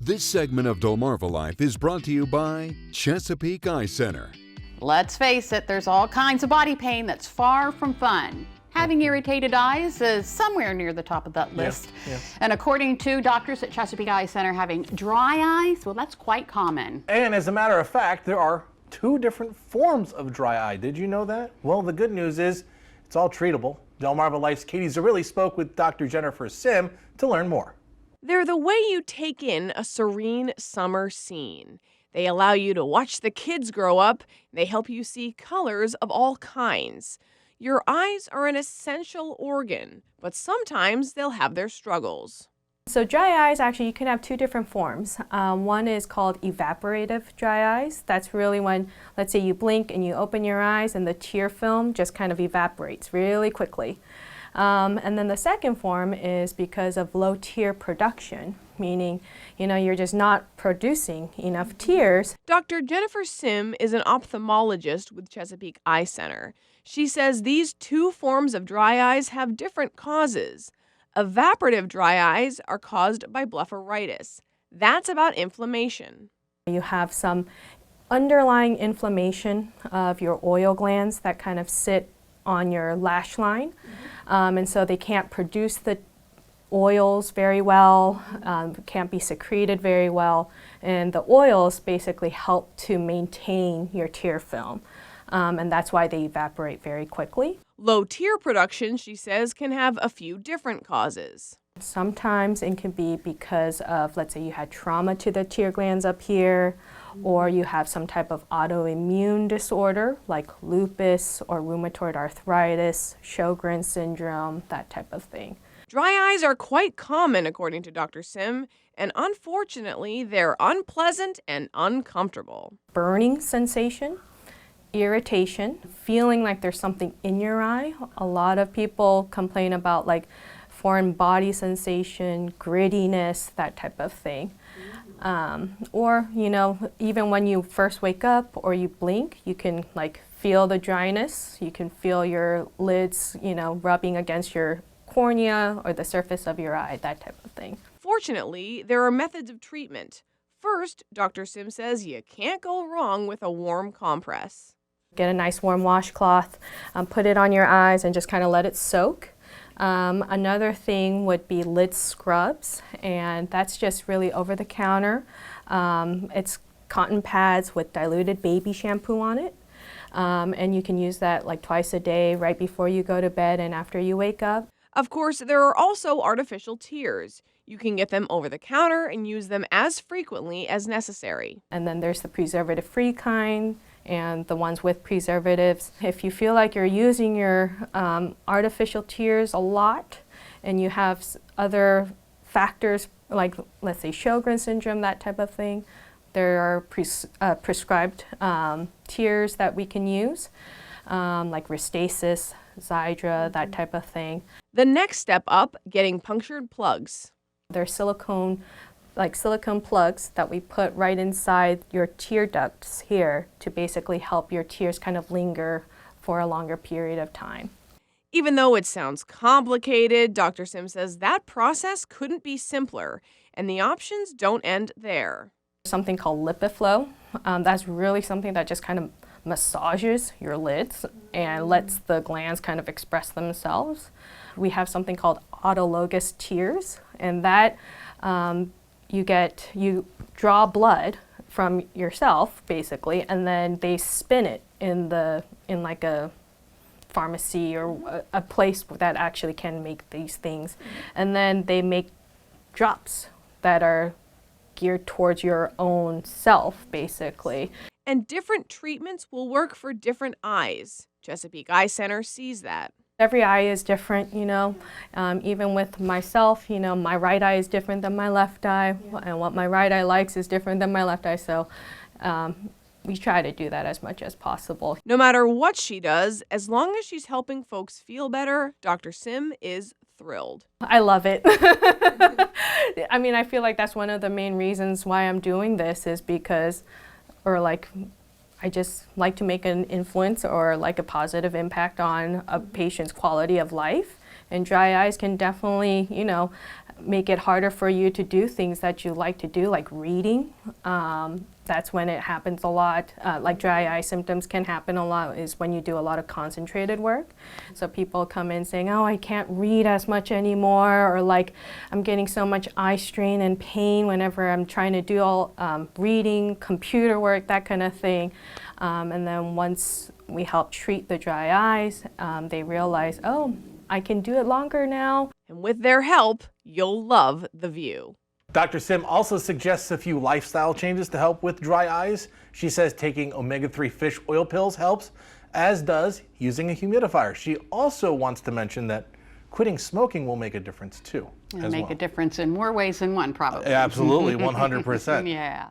This segment of DelmarvaLife is brought to you by Chesapeake Eye Center. Let's face it, there's all kinds of body pain that's far from fun. Having irritated eyes is somewhere near the top of that list. Yeah. And according to doctors at Chesapeake Eye Center, having dry eyes, well, that's quite common. And as a matter of fact, there are 2 different forms of dry eye. Did you know that? Well, the good news is it's all treatable. DelmarvaLife's Katie Zarilli spoke with Dr. Jennifer Sim to learn more. They're the way you take in a serene summer scene. They allow you to watch the kids grow up. They help you see colors of all kinds. Your eyes are an essential organ, but sometimes they'll have their struggles. So dry eyes, actually, you can have 2 different forms. One is called evaporative dry eyes. That's really when, let's say you blink and you open your eyes and the tear film just kind of evaporates really quickly. And then the second form is because of low tear production, meaning, you're just not producing enough tears. Dr. Jennifer Sim is an ophthalmologist with Chesapeake Eye Center. She says these 2 forms of dry eyes have different causes. Evaporative dry eyes are caused by blepharitis. That's about inflammation. You have some underlying inflammation of your oil glands that kind of sit on your lash line. And so they can't produce the oils very well, can't be secreted very well, and the oils basically help to maintain your tear film, and that's why they evaporate very quickly. Low tear production, she says, can have a few different causes. Sometimes it can be because of, let's say you had trauma to the tear glands up here, or you have some type of autoimmune disorder like lupus or rheumatoid arthritis, Sjogren's syndrome, that type of thing. Dry eyes are quite common, according to Dr. Sim, and unfortunately, they're unpleasant and uncomfortable. Burning sensation, irritation, feeling like there's something in your eye. A lot of people complain about like foreign body sensation, grittiness, that type of thing. Or, even when you first wake up or you blink, you can feel the dryness. You can feel your lids, rubbing against your cornea or the surface of your eye, that type of thing. Fortunately, there are methods of treatment. First, Dr. Sim says you can't go wrong with a warm compress. Get a nice warm washcloth, put it on your eyes and just kind of let it soak. Another thing would be lid scrubs, and that's just really over the counter. It's cotton pads with diluted baby shampoo on it, and you can use that twice a day, right before you go to bed and after you wake up. Of course, there are also artificial tears. You can get them over the counter and use them as frequently as necessary. And then there's the preservative-free kind and the ones with preservatives. If you feel like you're using your artificial tears a lot and you have other factors like, let's say, Sjogren's syndrome, that type of thing, there are prescribed tears that we can use, like Restasis, Xiidra, that type of thing. The next step up, getting punctured plugs. They're silicone plugs that we put right inside your tear ducts here to basically help your tears kind of linger for a longer period of time. Even though it sounds complicated, Dr. Sim says that process couldn't be simpler, and the options don't end there. Something called LipiFlow. That's really something that just kind of massages your lids and lets the glands kind of express themselves. We have something called autologous tears, and that you draw blood from yourself basically, and then they spin it in like a pharmacy or a place that actually can make these things, and then they make drops that are geared towards your own self basically. And different treatments will work for different eyes. Chesapeake Eye Center sees that. Every eye is different, even with myself, my right eye is different than my left eye, and what my right eye likes is different than my left eye, so we try to do that as much as possible. No matter what she does, as long as she's helping folks feel better, Dr. Sim is thrilled. I love it. I mean, I feel like that's one of the main reasons why I'm doing this is because, I just like to make an influence or a positive impact on a patient's quality of life. And dry eyes can definitely, you know, make it harder for you to do things that you like to do, like reading. That's when it happens a lot. Like dry eye symptoms can happen a lot is when you do a lot of concentrated work. So people come in saying, oh, I can't read as much anymore, or like I'm getting so much eye strain and pain whenever I'm trying to do all reading, computer work, that kind of thing. And then once we help treat the dry eyes, they realize, oh, I can do it longer now. And with their help, you'll love the view. Dr. Sim also suggests a few lifestyle changes to help with dry eyes. She says taking omega-3 fish oil pills helps, as does using a humidifier. She also wants to mention that quitting smoking will make a difference too. It'll make a difference in more ways than one, probably. Absolutely, 100%. Yeah.